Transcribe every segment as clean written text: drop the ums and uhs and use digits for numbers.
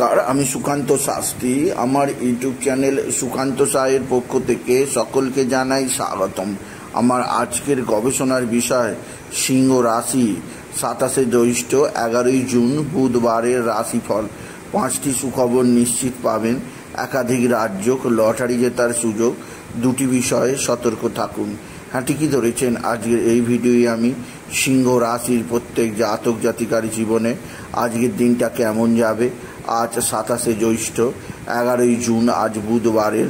নমস্কার, আমি সুকান্ত শাস্ত্রী। আমার ইউটিউব চ্যানেল সুকান্ত সাহের পক্ষ থেকে সকলকে জানাই স্বাগতম। আমার আজকের গবেষণার বিষয় সিংহ রাশি। 27 জ্যৈষ্ঠ 11 জুন বুধবারের রাশিফল। 5টি সুখবর নিশ্চিত পাবেন, একাধিক রাজ্য, লটারি জেতার সুযোগ। 2টি বিষয়ে সতর্ক থাকুন। হ্যাঁ, ঠিকই ধরেছেন। আজকের এই ভিডিওয়ে আমি সিংহ রাশির প্রত্যেক জাতক জাতিকার জীবনে আজকের দিনটা কেমন যাবে, আজ 27 জ্যৈষ্ঠ 11 জুন আজ বুধবারের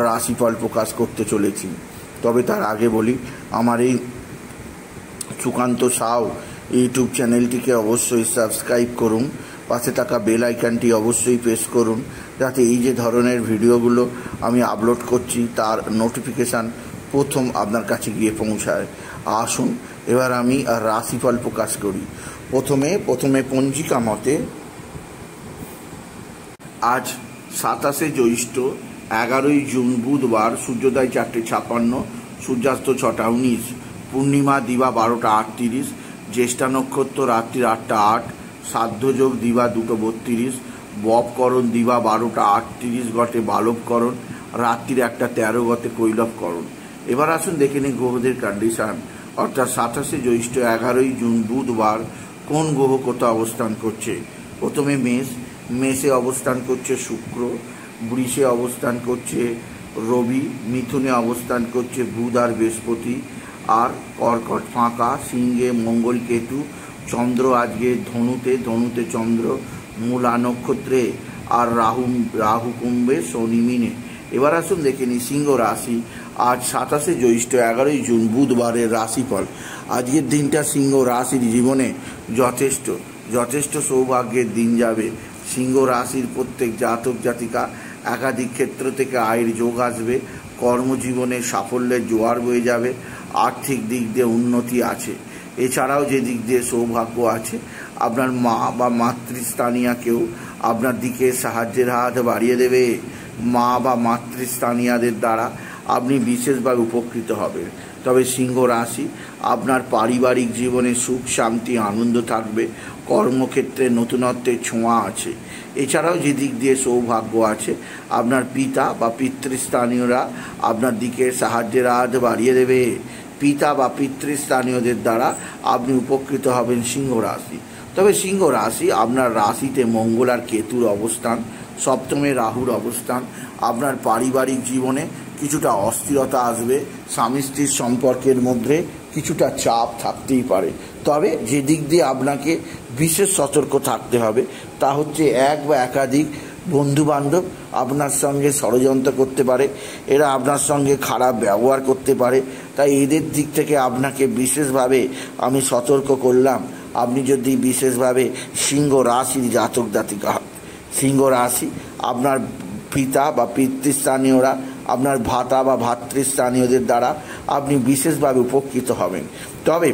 রাশিফল প্রকাশ করতে চলেছি। তবে তার আগে বলি, আমার এই সুকান্ত সাউ ইউটিউব চ্যানেলটিকে অবশ্যই সাবস্ক্রাইব করুন, পাশে থাকা বেল আইকনটি অবশ্যই প্রেস করুন, যাতে এই যে ধরনের ভিডিওগুলো আমি আপলোড করছি তার নোটিফিকেশান প্রথম আপনার কাছে গিয়ে পৌঁছায়। আসুন এবার আমি রাশিফল প্রকাশ করি। প্রথমে পঞ্জিকা মতে আজ 27 জ্যৈষ্ঠ 11 জুন বুধবার, সূর্যোদয় 4:56, সূর্যাস্ত 6:19, পূর্ণিমা দিবা 12:38, জ্যেষ্ঠা নক্ষত্র রাত্রি 8:08, সাধ্যযোগ দিবা 2:32, বপকরণ দিবা 12:38 গটে বালবকরণ, রাত্রির 1:13 গতে কৈলবকরণ। এবার আসুন দেখে নিই গ্রহদের কন্ডিশন, অর্থাৎ 27 জ্যৈষ্ঠ 11 জুন বুধবার কোন গ্রহ কোথাও অবস্থান করছে। প্রথমে মেষে অবস্থান করছে শুক্র, বৃষে অবস্থান করছে রবি, মিথুনে অবস্থান করছে বুধ আর বৃহস্পতি, আর কর্কট ফাঁকা, সিংহে মঙ্গল কেতু, চন্দ্র আজকে ধনুতে চন্দ্র, মূলা নক্ষত্রে, আর রাহু কুম্ভে, শনি মিনে। এবার আসুন দেখে নিই সিংহ রাশি আজ 27 জ্যৈষ্ঠ 11 জুন বুধবারের রাশিফল। আজকের দিনটা সিংহ রাশির জীবনে যথেষ্ট সৌভাগ্যের দিন যাবে। সিংহ রাশির প্রত্যেক জাতক জাতিকা একাধিক ক্ষেত্র থেকে আয়ের যোগ আসবে, কর্মজীবনে সাফল্যের জোয়ার বয়ে যাবে, আর্থিক দিক দিয়ে উন্নতি আছে। এছাড়াও যে দিক দিয়ে সৌভাগ্য আছে, আপনার মা বা মাতৃস্থানীয় কেউ আপনার দিকে সাহায্যের হাত বাড়িয়ে দেবে। মা বা মাতৃস্থানীয়দের দ্বারা আপনি বিশেষভাবে উপকৃত হবেন। তবে সিংহ রাশি, আপনার পারিবারিক জীবনে সুখ শান্তি আনন্দ থাকবে, কর্মক্ষেত্রে নতুনত্বের ছোঁয়া আছে। এছাড়াও যে দিক দিয়ে সৌভাগ্য আছে, আপনার পিতা বা পিতৃস্থানীয়রা আপনার দিকে সাহায্যের হাত বাড়িয়ে দেবে। পিতা বা পিতৃস্থানীয়দের দ্বারা আপনি উপকৃত হবেন সিংহ রাশি। তবে সিংহ রাশি, আপনার রাশিতে মঙ্গল আর কেতুর অবস্থান, সপ্তমে রাহুর অবস্থান, আপনার পারিবারিক জীবনে কিছুটা অস্থিরতা আসবে, স্বামী স্ত্রীর সম্পর্কের মধ্যে কিছুটা চাপ থাকতেই পারে। তবে যে দিক দিয়ে আপনাকে বিশেষ সতর্ক থাকতে হবে তা হচ্ছে এক বা একাধিক বন্ধুবান্ধব আপনার সঙ্গে ষড়যন্ত্র করতে পারে, এরা আপনার সঙ্গে খারাপ ব্যবহার করতে পারে। তাই এদের দিক থেকে আপনাকে বিশেষভাবে আমি সতর্ক করলাম। আপনি যদি বিশেষভাবে সিংহ রাশির জাতক জাতিকা হন, সিংহ রাশি, আপনার পিতা বা পিতৃস্থানীয়রা আপনার ভাতা বা ভাতৃস্থানীয়দের দ্বারা আপনি বিশেষভাবে উপকৃত হবেন। তবে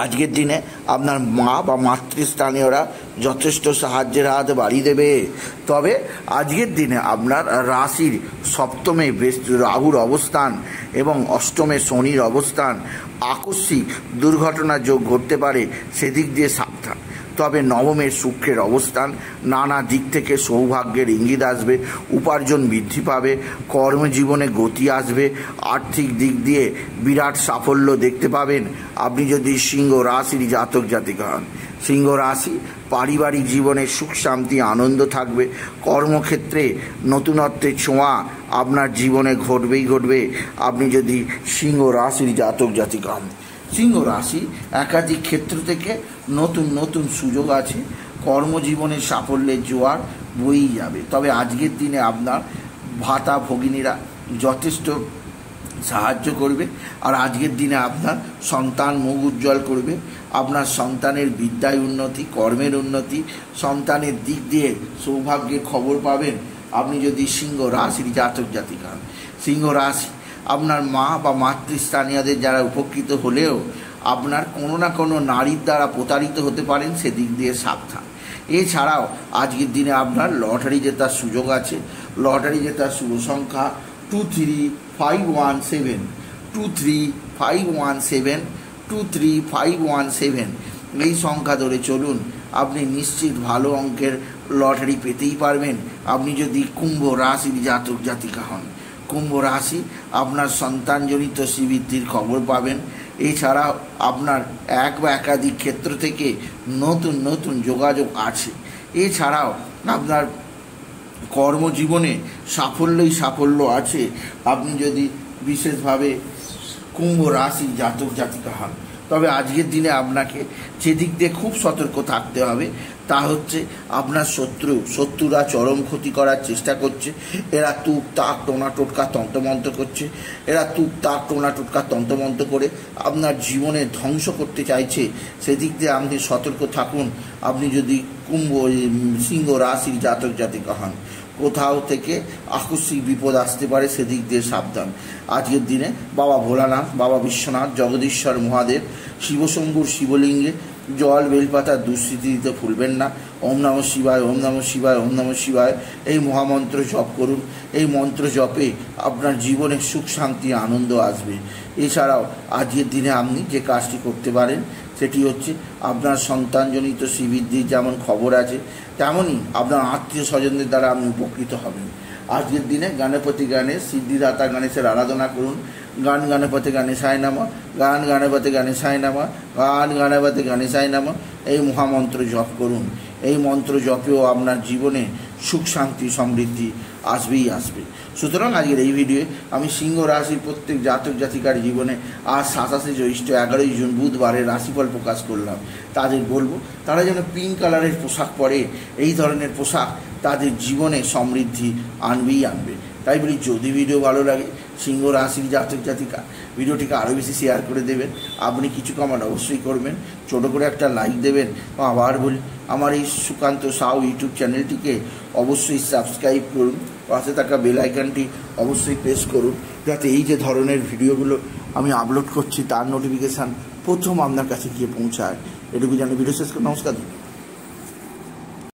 আজকের দিনে আপনার মা বা মাতৃস্থানীয়রা যথেষ্ট সাহায্যের হাত বাড়িয়ে দেবে। তবে আজকের দিনে আপনার রাশির সপ্তমে রাহুর অবস্থান এবং অষ্টমে শনির অবস্থান, আকস্মিক দুর্ঘটনা যোগ ঘটতে পারে, সেদিক দিয়ে সাবধান। তবে নবমের শুক্রের অবস্থান, নানা দিক থেকে সৌভাগ্যের ইঙ্গিত আসবে, উপার্জন বৃদ্ধি পাবে, কর্মজীবনে গতি আসবে, আর্থিক দিক দিয়ে বিরাট সাফল্য দেখতে পাবেন আপনি যদি সিংহ রাশির জাতক জাতিকা হন। সিংহ রাশি, পারিবারিক জীবনে সুখ শান্তি আনন্দ থাকবে, কর্মক্ষেত্রে নতুনত্বের ছোঁয়া আপনার জীবনে ঘটবে আপনি যদি সিংহ রাশির জাতক জাতিকা হন। সিংহ রাশি, একাধিক ক্ষেত্র থেকে নতুন সুযোগ আছে, কর্মজীবনের সাফল্যের জোয়ার বয়েই যাবে। তবে আজকের দিনে আপনার ভাতা ভগিনীরা যথেষ্ট সাহায্য করবে, আর আজকের দিনে আপনার সন্তান মুখ উজ্জ্বল করবে। আপনার সন্তানের বিদ্যায় উন্নতি, কর্মের উন্নতি, সন্তানের দিক দিয়ে সৌভাগ্যের খবর পাবেন আপনি যদি সিংহ রাশির জাতক জাতিকা হন। সিংহ রাশি, আপনার মা বা মাতৃস্থানীয়দের যারা উপকৃত হলেও আপনার কোনো না কোনো নারীর দ্বারা প্রতারিত হতে পারেন, সেদিক দিয়ে সাবধান। এছাড়াও আজকের দিনে আপনার লটারি জেতার সুযোগ আছে। লটারি জেতার শুভ সংখ্যা 23517, 23517, 23517। এই সংখ্যা ধরে চলুন, আপনি নিশ্চিত ভালো অঙ্কের লটারি পেতেই পারবেন আপনি যদি কুম্ভ রাশির জাতক জাতিকা হন। কুম্ভ রাশি আপনার সন্তানজনিত শ্রীবৃদ্ধির খবর পাবেন। এছাড়াও আপনার এক বা একাধিক ক্ষেত্র থেকে নতুন নতুন যোগাযোগ আছে। এছাড়াও আপনার কর্মজীবনে সাফল্যই সাফল্য আছে আপনি যদি বিশেষভাবে কুম্ভ রাশির জাতক জাতিকা হন। তবে আজকের দিনে আপনাকে যেদিক দিয়ে খুব সতর্ক থাকতে হবে তা হচ্ছে আপনার শত্রুরা চরম ক্ষতি করার চেষ্টা করছে। এরা তুক তাক টোনা টোটকা তন্ত্রমন্ত্র করছে। এরা তুক তাক টোনা টোটকা তন্ত্রমন্ত্র করে আপনার জীবনে ধ্বংস করতে চাইছে। সেদিক দিয়ে আপনি সতর্ক থাকুন। আপনি যদি সিংহ রাশির জাতক জাতিকা হন, কোথাও থেকে আকস্মিক বিপদ আসতে পারে, সেদিক দিয়ে সাবধান। আজকের দিনে বাবা ভোলানাথ, বাবা বিশ্বনাথ, জগদীশ্বর মহাদেব, শিবশম্ভুর শিবলিঙ্গে জল বেলপাতার দুঃস্মৃতি দিতে ভুলবেন না। ওম নমঃ শিবায়, ওম নমঃ শিবায়, ওম নমঃ শিবায় এই মহামন্ত্র জপ করুন। এই মন্ত্র জপে আপনার জীবনে সুখ শান্তি আনন্দ আসবে। এছাড়াও আজকের দিনে আপনি যে কাজটি করতে পারেন সেটি হচ্ছে আপনার সন্তানজনিত শ্রীবৃদ্ধির যেমন খবর আছে তেমনই আপনার আত্মীয় স্বজনদের দ্বারা আপনি উপকৃত হবেন। আজকের দিনে গণপতি গণেশ, সিদ্ধিদাতা গণেশের আরাধনা করুন। গান গণপতি গণেশায় নমঃ, গান গণপতি গণেশায় নমঃ, গান গণপতি গণেশায় নমঃ এই মহামন্ত্র জপ করুন। এই মন্ত্র জপেও আপনার জীবনে সুখ শান্তি সমৃদ্ধি আসবেই আসবে। সুতরাং আজকের এই ভিডিওয়ে আমি সিংহ রাশির প্রত্যেক জাতক জাতিকার জীবনে আজ 27 জ্যৈষ্ঠ 11 জুন বুধবারের রাশিফল প্রকাশ করলাম। তাদের বলবো তারা যেন পিঙ্ক কালারের পোশাক পরে। এই ধরনের পোশাক তাদের জীবনে সমৃদ্ধি আনবেই আনবে। তাই বলি যদি ভিডিও ভালো লাগে সিংহ রাশির জাতক জাতিকা ভিডিওটিকে আরও বেশি শেয়ার করে দেবেন। আপনি কিছু কমেন্ট অবশ্যই করবেন, ছোটো করে একটা লাইক দেবেন। আবার বলি আমার এই সুকান্ত সাউ ইউটিউব চ্যানেলটিকে অবশ্যই সাবস্ক্রাইব করুন, পাশে থাকা বেল আইকনটি অবশ্যই প্রেস করুন যাতে এই যে ধরনের ভিডিওগুলো আমি আপলোড করছি তার নোটিফিকেশান প্রথম আপনার কাছে গিয়ে পৌঁছায়। এটুকু জানি ভিডিও শেষ করে নমস্কার।